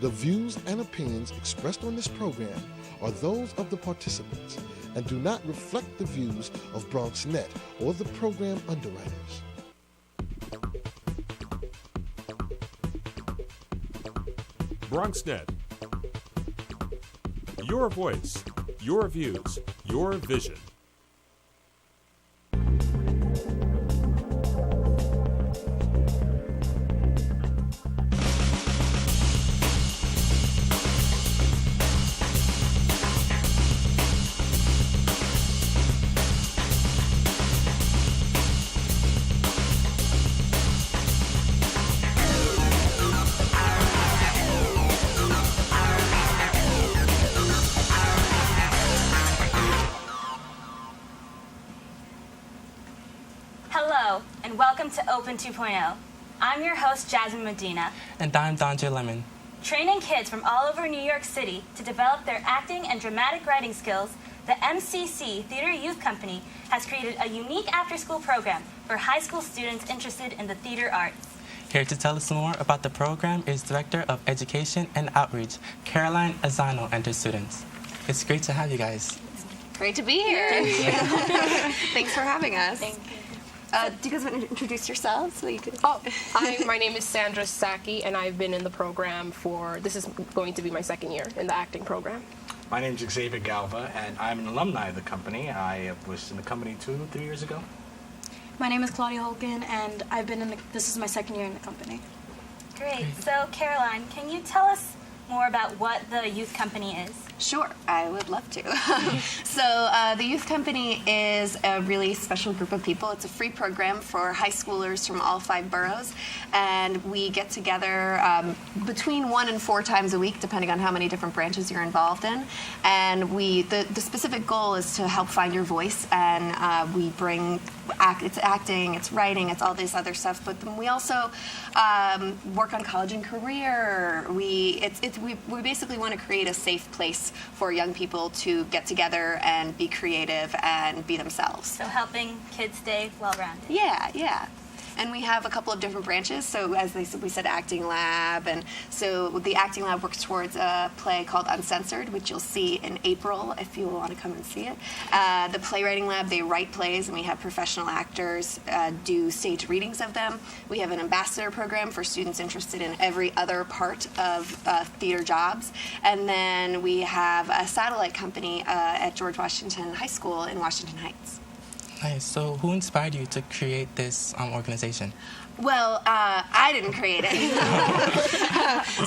The views and opinions expressed on this program are those of the participants and do not reflect the views of BronxNet or the program underwriters. BronxNet. Your voice, your views, your vision. Open 2.0. I'm your host, Jasmine Medina. And I'm Donja Lemon. Training kids from all over New York City to develop their acting and dramatic writing skills, the MCC Theater Youth Company has created a unique after-school program for high school students interested in the theater arts. Here to tell us more about the program is Director of Education and Outreach, Caroline Azano, and her students. It's great to have you guys. Great to be here. Thank you. Thanks for having us. Thank you. Do you guys want to introduce yourselves? So you could... My name is Sandra Saki, and I've been in the program this is going to be my second year in the acting program. My name is Xavier Galva, and I'm an alumni of the company. I was in the company 2-3 years ago. My name is Claudia Holken, and this is my second year in the company. Great. So, Caroline, can you tell us more about what the youth company is? Sure, I would love to. So the Youth Company is a really special group of people. It's a free program for high schoolers from all 5 boroughs, and we get together between 1 and 4 times a week, depending on how many different branches you're involved in. And the specific goal is to help find your voice, and we bring it's acting, it's writing, it's all this other stuff. But then we also work on college and career. We basically want to create a safe place for young people to get together and be creative and be themselves. So helping kids stay well-rounded. Yeah. And we have a couple of different branches. So as we said, Acting Lab. And so the Acting Lab works towards a play called Uncensored, which you'll see in April if you want to come and see it. The Playwriting Lab, they write plays, and we have professional actors do stage readings of them. We have an ambassador program for students interested in every other part of theater jobs. And then we have a satellite company at George Washington High School in Washington Heights. Nice. So who inspired you to create this organization? Well, I didn't create it.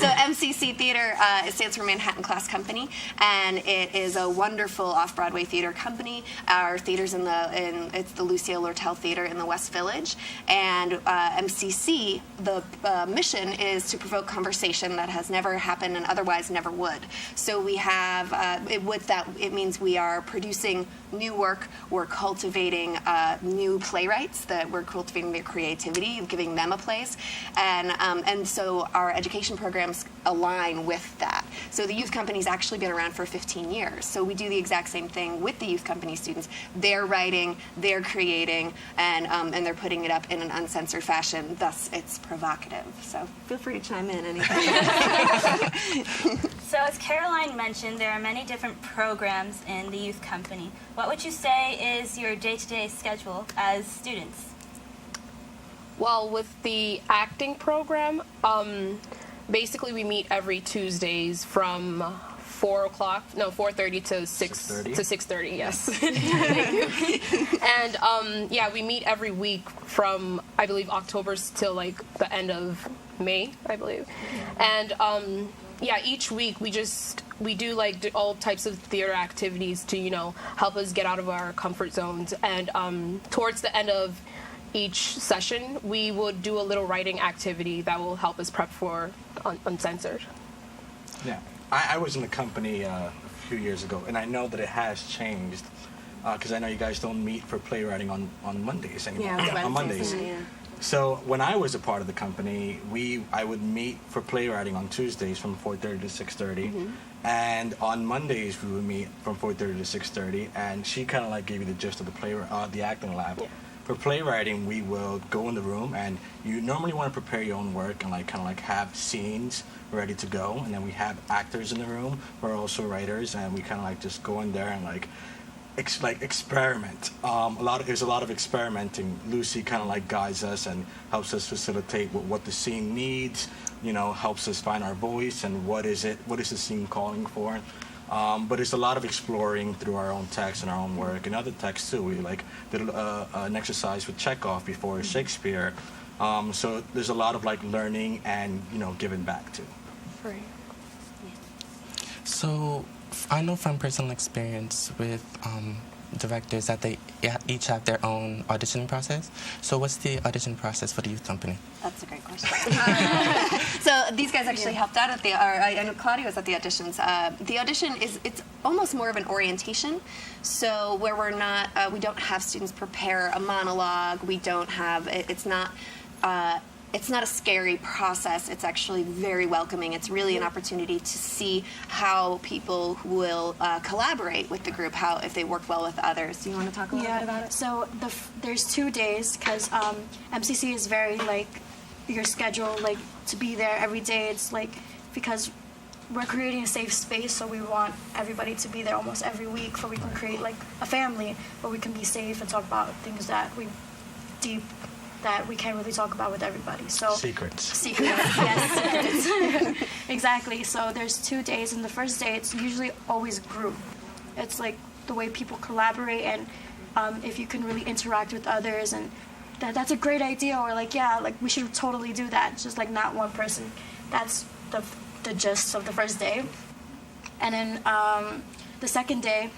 So MCC Theater, it stands for Manhattan Class Company, and it is a wonderful off-Broadway theater company. Our theater's it's the Lucille Lortel Theater in the West Village, and MCC, the mission is to provoke conversation that has never happened and otherwise never would. So we have, it means we are producing new work, we're cultivating new playwrights, that we're cultivating their creativity, giving them a place, and so our education programs align with that. So the Youth Company's actually been around for 15 years. So we do the exact same thing with the Youth Company students. They're writing, they're creating, and they're putting it up in an uncensored fashion. Thus, it's provocative. So feel free to chime in anything. So as Caroline mentioned, there are many different programs in the Youth Company. What would you say is your day-to-day schedule as students? Well, with the acting program, basically we meet every Tuesdays from 4:30 to 6:30. Yes. And we meet every week from, I believe, October till like the end of May, I believe. And each week we do like all types of theater activities to help us get out of our comfort zones. And towards the end of each session, we would do a little writing activity that will help us prep for Uncensored. Yeah, I was in the company a few years ago, and I know that it has changed because I know you guys don't meet for playwriting on Mondays anymore. Yeah, on Mondays. Yeah. So when I was a part of the company, I would meet for playwriting on Tuesdays from 4:30 to 6:30, and on Mondays we would meet from 4:30 to 6:30. And she kind of like gave you the gist of the acting lab. Yeah. For playwriting, we will go in the room, and you normally want to prepare your own work and like kind of like have scenes ready to go. And then we have actors in the room who are also writers, and we kind of like just go in there and like experiment. There's a lot of experimenting. Lucy kind of like guides us and helps us facilitate what the scene needs. Helps us find our voice and what is the scene calling for. But it's a lot of exploring through our own text and our own work and other texts too. We did an exercise with Chekhov before Shakespeare. So there's a lot of learning and giving back too. Right. So I know from personal experience with directors that they each have their own auditioning process. So what's the audition process for the youth company? That's a great question. So these guys actually helped out I know Claudia was at the auditions. The audition it's almost more of an orientation. So where we don't have students prepare a monologue. We don't have, it's not a scary process. It's actually very welcoming. It's really an opportunity to see how people will collaborate with the group, if they work well with others. Do you want to talk a little bit about it? So there's 2 days because MCC is very your schedule to be there every day. It's because we're creating a safe space, so we want everybody to be there almost every week, so we can create a family where we can be safe and talk about things that we can't really talk about with everybody. So Secrets, yes. Exactly. So there's 2 days, and the first day it's usually always group. It's the way people collaborate, and if you can really interact with others, and that's a great idea, or we should totally do that. Just not one person. That's the gist of the first day. And then the second day,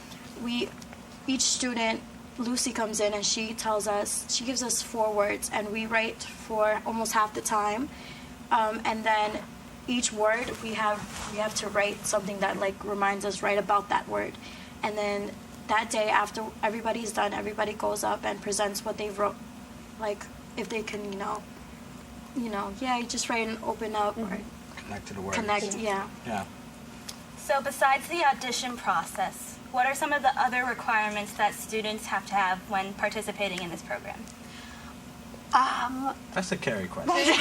each student, Lucy comes in and she gives us 4 words, and we write for almost half the time. And then each word we have to write something that reminds us right about that word. And then that day, after everybody's done, everybody goes up and presents what they wrote. If they can, you just write and open up or connect to the word. Yeah. So besides the audition process, what are some of the other requirements that students have to have when participating in this program? That's a Carrie question.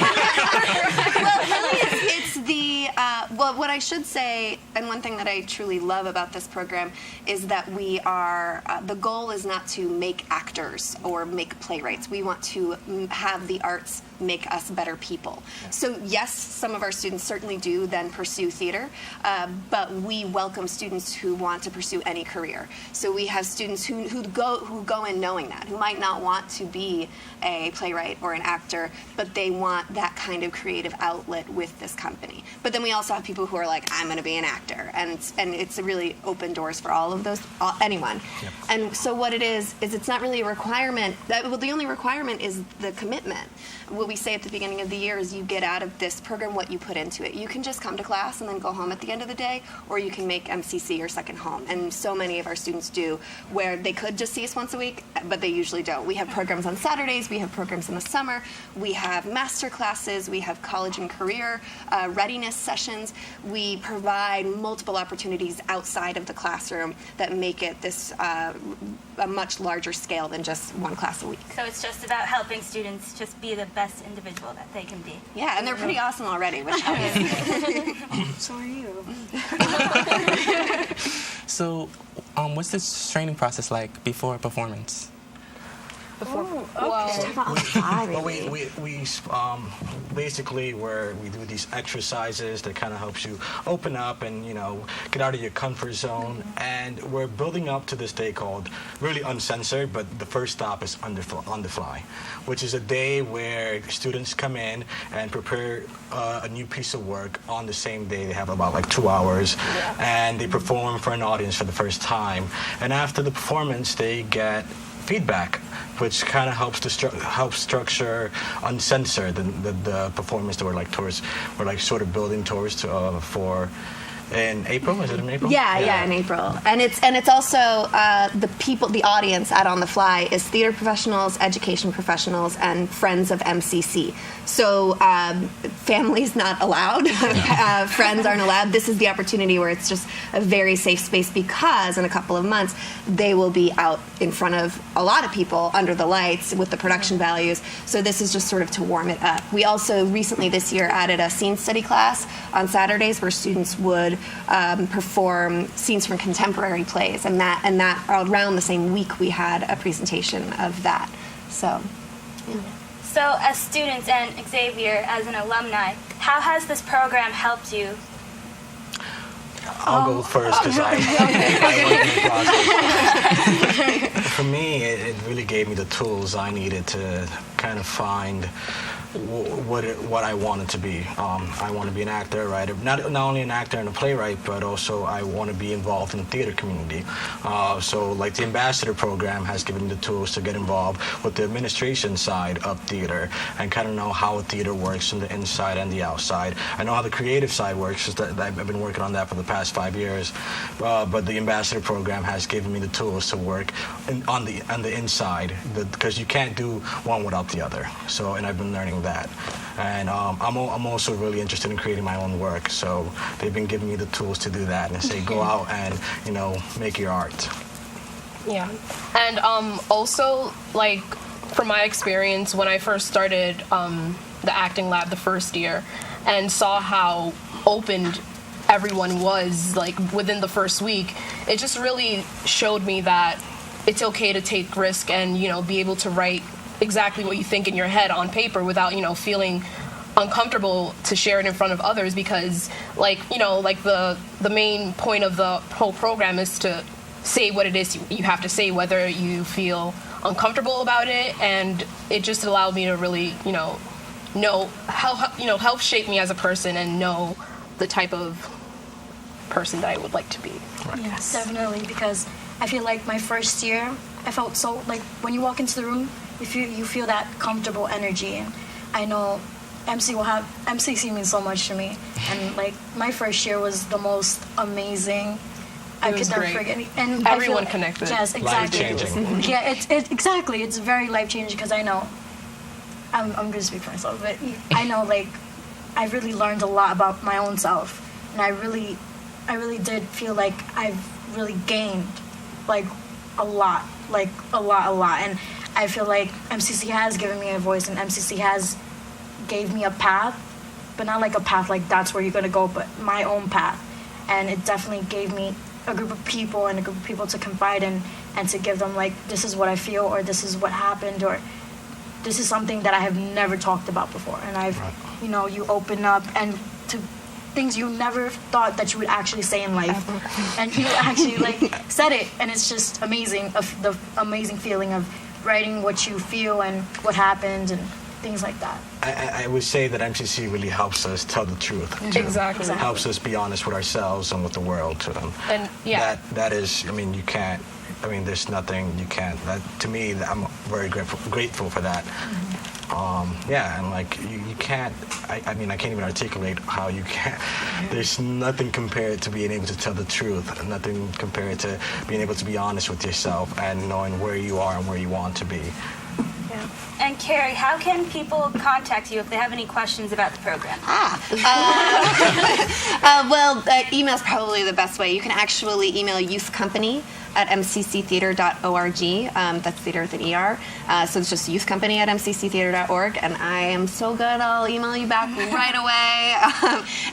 What I should say, and one thing that I truly love about this program is that the goal is not to make actors or make playwrights. We want to have the arts make us better people. Yeah. So yes, some of our students certainly do then pursue theater, but we welcome students who want to pursue any career. So we have students who go in knowing that, who might not want to be a playwright or an actor, but they want that kind of creative outlet with this company. But then we also have people who are I'm going to be an actor, and it's really open doors for all of those, anyone. Yep. And so what it is it's not really a requirement. The only requirement is the commitment. What we say at the beginning of the year is you get out of this program what you put into it. You can just come to class and then go home at the end of the day, or you can make MCC your second home. And so many of our students do, where they could just see us once a week, but they usually don't. We have programs on Saturdays, we have programs in the summer, we have master classes, we have college and career readiness sessions. We provide multiple opportunities outside of the classroom that make it this a much larger scale than just one class a week. So it's just about helping students just be the best individual that they can be. Yeah, and they're pretty awesome already, which helps. So are you. So what's this training process like before a performance? We basically we do these exercises that kind of helps you open up and get out of your comfort zone, and we're building up to this day called really Uncensored, but the first stop is on the fly, which is a day where students come in and prepare a new piece of work on the same day. They have about 2 hours, and they perform for an audience for the first time, and after the performance they get feedback, which kind of helps structure Uncensored, the performance that we're sort of building towards for in April. Is it in April? Yeah, in April, and it's also the audience at On the Fly is theater professionals, education professionals, and friends of MCC. So families not allowed, friends aren't allowed. This is the opportunity where it's just a very safe space because in a couple of months they will be out in front of a lot of people under the lights with the production values. So this is just sort of to warm it up. We also recently this year added a scene study class on Saturdays where students would perform scenes from contemporary plays, and that around the same week we had a presentation of that. So. Yeah. So, as students and Xavier as an alumni, how has this program helped you? I'll go first because I went through the process. For me, it really gave me the tools I needed to kind of find what I wanted to be. I want to be an actor, writer, not only an actor and a playwright, but also I want to be involved in the theater community. So like the ambassador program has given me the tools to get involved with the administration side of theater and kind of know how a theater works from the inside and the outside. I know how the creative side works, I've been working on that for the past 5 years, but the ambassador program has given me the tools to work on the inside, because you can't do one without the other. So, and I've been learning that, and I'm also really interested in creating my own work. So they've been giving me the tools to do that, and say go out and make your art. Yeah, and also like from my experience when I first started the acting lab the first year, and saw how opened everyone was like within the first week, it just really showed me that it's okay to take risk and be able to write exactly what you think in your head on paper without feeling uncomfortable to share it in front of others, because the main point of the whole program is to say what it is you have to say, whether you feel uncomfortable about it, and it just allowed me to really know how help shape me as a person and know the type of person that I would like to be. Right. Yes, definitely, because I feel like my first year I felt so like when you walk into the room you feel that comfortable energy, and I know MCC means so much to me, and like my first year was the most amazing. I could never forget. And everyone connected. Yes, exactly. Life-changing. Yeah, exactly. It's very life-changing because I know. I'm going to speak for myself, but I know like I really learned a lot about my own self, and I really did feel like I've really gained like a lot, and I feel like MCC has given me a voice, and MCC has gave me a path, but not like a path like that's where you're going to go, but my own path. And it definitely gave me a group of people and a group of people to confide in and to give them like, this is what I feel, or this is what happened, or this is something that I have never talked about before. And I've, you open up and to things you never thought that you would actually say in life, and you actually like said it, and it's just amazing. The amazing feeling of writing what you feel and what happened and things like that. I would say that MCC really helps us tell the truth. Too. Exactly. It helps us be honest with ourselves and with the world too. And that is, you can't. There's nothing you can't. That to me, I'm very grateful for that. Mm-hmm. And like you can't. I can't even articulate how you can't. There's nothing compared to being able to tell the truth. Nothing compared to being able to be honest with yourself and knowing where you are and where you want to be. Yeah. And Carrie, how can people contact you if they have any questions about the program? Email is probably the best way. You can actually email Youth Company at mcctheater.org. That's theater with an ER. So it's just youthcompany@mcctheater.org. And I am so good, I'll email you back right away.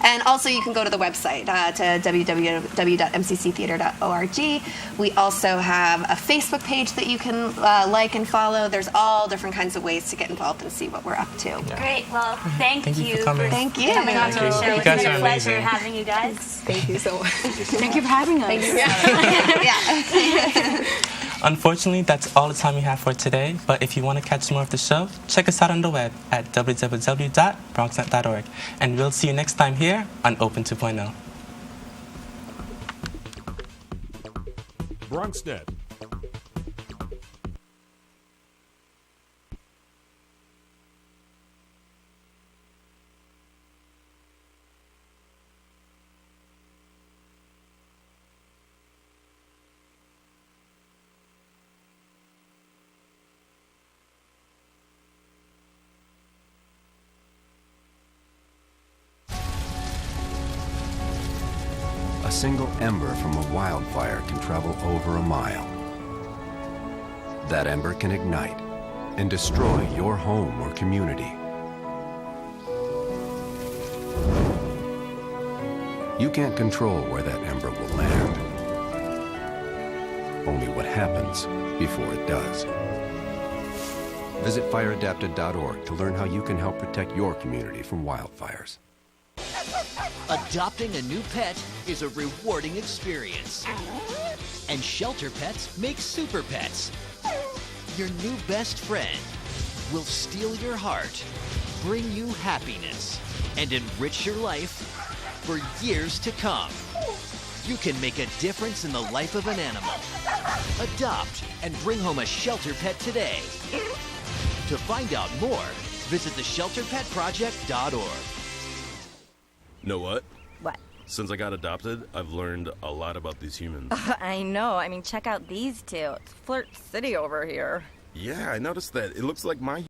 And also you can go to the website to www.mcctheater.org. We also have a Facebook page that you can like and follow. There's all different kinds of ways to get involved and see what we're up to. Yeah. Great. Well, thank you for coming. Thank you. Coming on to the show. You It's guys been are a pleasure amazing. having you guys. Thank you so much. Thank you for having us. Unfortunately, that's all the time we have for today. But if you want to catch more of the show, check us out on the web at www.bronxnet.org. And we'll see you next time here on Open 2.0. BronxNet single ember from a wildfire can travel over a mile. That ember can ignite and destroy your home or community. You can't control where that ember will land. Only what happens before it does. Visit fireadapted.org to learn how you can help protect your community from wildfires. Adopting a new pet is a rewarding experience. And Shelter Pets makes Super Pets. Your new best friend will steal your heart, bring you happiness, and enrich your life for years to come. You can make a difference in the life of an animal. Adopt and bring home a Shelter Pet today. To find out more, visit theshelterpetproject.org. Know what? What? Since I got adopted, I've learned a lot about these humans. I know. I mean, check out these two. It's Flirt City over here. Yeah, I noticed that. It looks like my